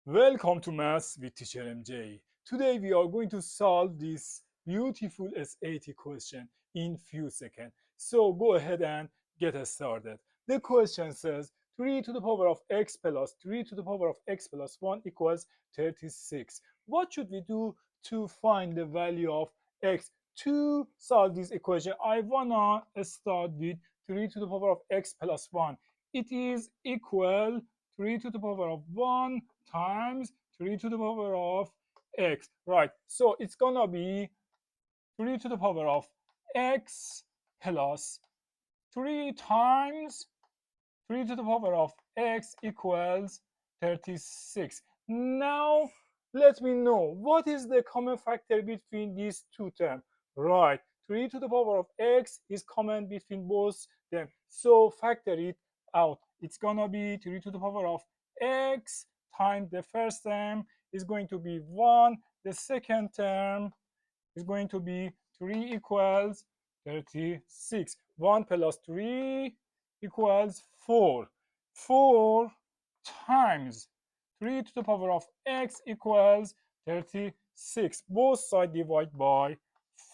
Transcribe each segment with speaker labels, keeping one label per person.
Speaker 1: Welcome to Maths with Teacher MJ. Today we are going to solve this beautiful SAT question in few seconds. So go ahead and get us started. The question says 3 to the power of x plus 3 to the power of x plus 1 equals 36. What should we do to find the value of x? To solve this equation, I wanna start with 3 to the power of x plus 1. It is equal 3 to the power of 1 times 3 to the power of x. Right, so it's gonna be 3 to the power of x plus 3 times 3 to the power of x equals 36. Now let me know what is the common factor between these two terms. Right, 3 to the power of x is common between both them, so factor it out. It's gonna be 3 to the power of x times the first term is going to be 1, the second term is going to be 3 equals 36. 1 plus 3 equals 4. 4 times 3 to the power of x equals 36. Both sides divide by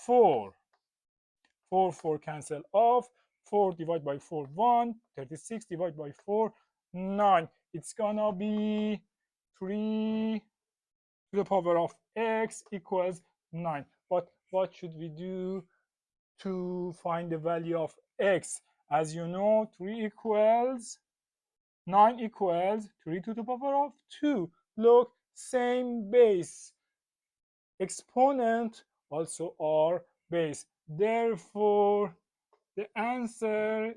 Speaker 1: 4. 4 cancel off. 4 divided by 4, 1. 36 divided by 4, 9. It's gonna be 3 to the power of x equals 9. But what should we do to find the value of x? As you know, 3 equals 9 equals 3 to the power of 2. Look, same base. Exponent also are base. Therefore, the answer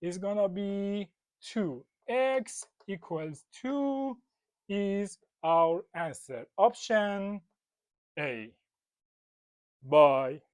Speaker 1: is gonna be 2. X equals 2 is our answer. Option A. Bye.